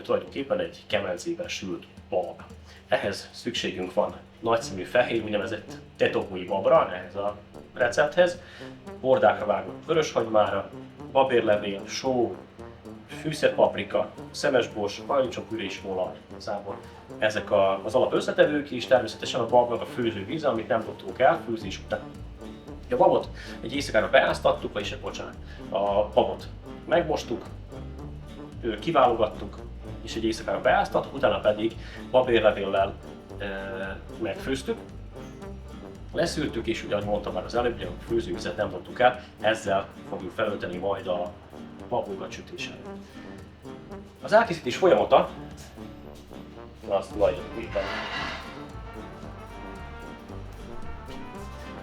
Tulajdonképpen egy kemencében sült bab. Ehhez szükségünk van nagyszínű fehér, úgynevezett tetogói babra, ehhez a recepthez, bordákra vágott vöröshagymára, babérlevél, só, fűszerpaprika, szemesbors, paradicsompüré és olaj. Igazából ezek az alap összetevők, és természetesen a babnak a főzővíze, amit nem dobtunk el főzés után. A babot egy éjszakára beáztattuk, vagyis a babot megmostuk, kiválogattuk, és egy éjszakára beáztattuk, utána pedig babérlevéllel megfőztük, leszűrtük, és ugye, ahogy mondtam már az előbb, hogy a főzővizet nem dobtuk el, ezzel fogjuk felölteni majd a babunkat sütésre. Az elkészítés folyamata, azt tulajdonképpen,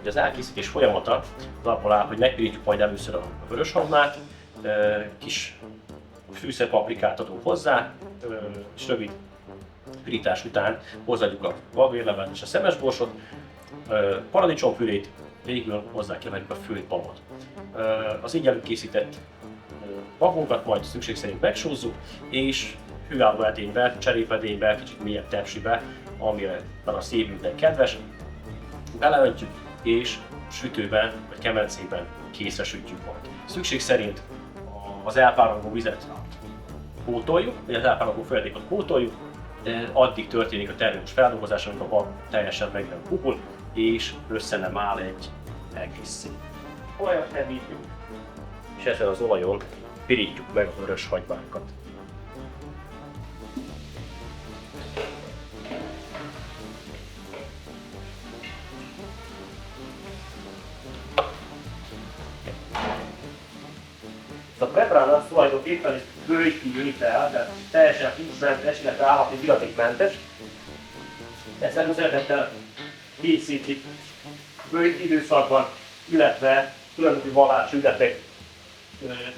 az elkészítés folyamata az abból áll, hogy megpirítjuk majd először a vöröshagymát, kis fűszerpaprikát adunk hozzá, és rövid pirítás után hozzáadjuk a babérlevet és a szemesborsot, paradicsompürét, végül hozzákeverjük a főtt babot. Az így előkészített babunkat majd szükség szerint megsózzuk, és hőálló edénybe, cserépedénybe, kicsit mélyebb tepsibe, amire a szívünknek kedves, beleöntjük, és sütőben vagy kemencében készre sütjük majd. Szükség szerint az elpárolgó vizet pótoljuk, vagy az elpárolgó folyadékot pótoljuk, de addig történik a termés feldolgozás, amikor a bab teljesen meg nem pupul, és össze nem áll egy egészé. Olajat hevítjük, és ezen az olajon pirítjuk meg a vöröshagymánkat. A preprán az tulajdonképpen egy bőjkívülitel, tehát teljesen húsmentes, illetve állati iratékmentes. Ezt előszeretettel készítik bőjt időszakban, illetve különböző vallási ünnepek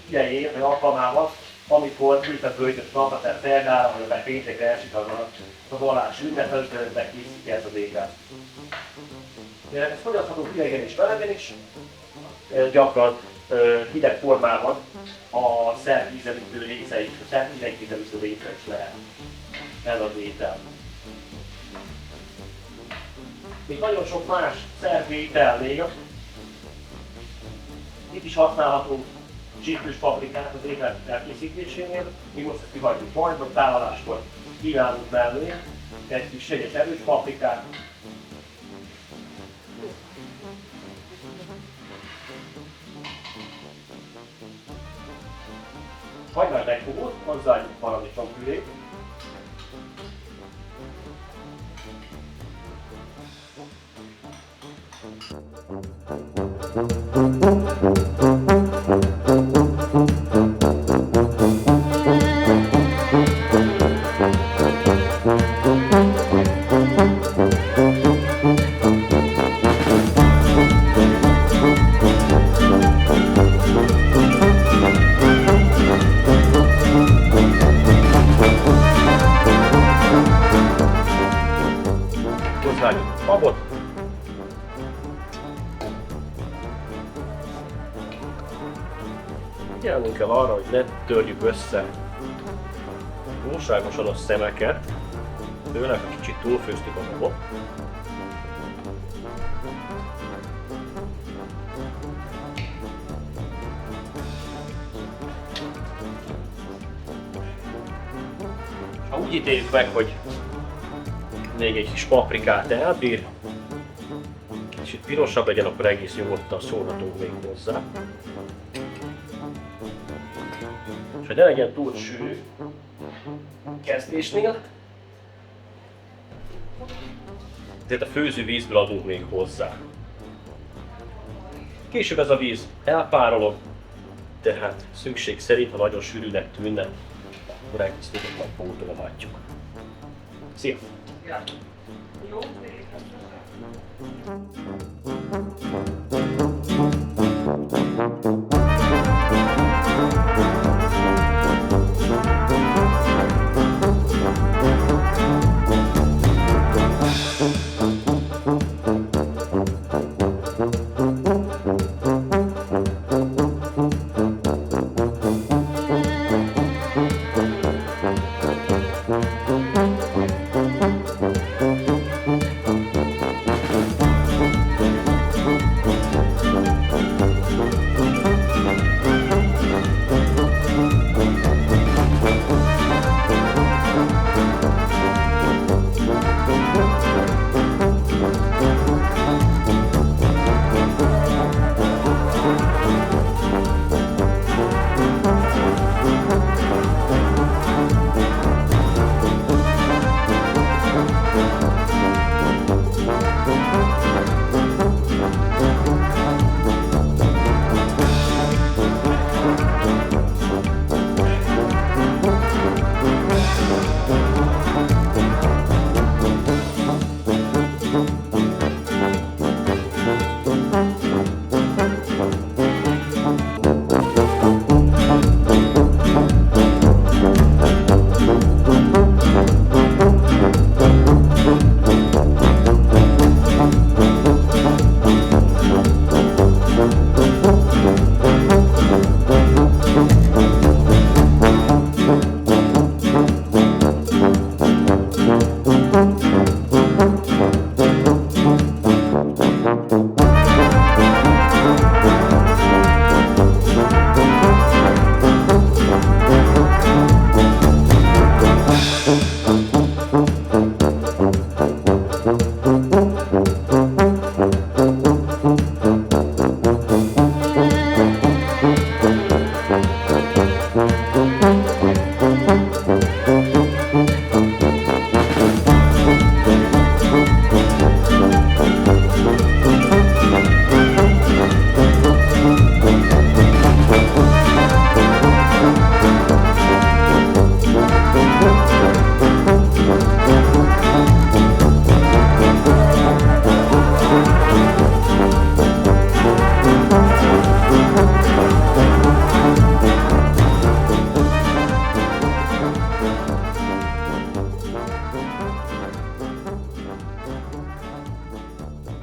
idején, vagy alkalmával, amikor különböző bőjtöt kapnak, tehát szerdára, vagy akár péntekre esik a vallási ünnepet, készítik ezt az ételt. Ez fogyasztható hidegen és melegben is, gyakran hideg formában a szerb ízelítő része is, a szerb hidegízelítő része is lehet ez az étel. Még nagyon sok más szerb ételnél itt is használhatunk csípős paprikát az étel elkészítésénél, mi most ezt kihagyjuk majd, a tálaláskor kívánunk mellé egy kis egyes erős paprikát. Hagymát megfogott, hozzáadjuk paradicsompürét. Hozzáadjuk a babot. Figyelnünk kell arra, hogy ne törjük össze túlságosan a szemeket, főleg ha kicsit túlfőztük a babot. Ha úgy ítéljük meg, hogy még egy kis paprikát elbír, kicsit pirosabb legyen, akkor egész nyugodtan szólhatunk még hozzá. És hogy ne legyen túl sűrű kezdésnél, ezért a főzővízből adunk még hozzá. Később ez a víz elpárolog, tehát szükség szerint, ha nagyon sűrűnek tűnne, akkor egész nyugodtan pótolhatjuk. Szia! Jó,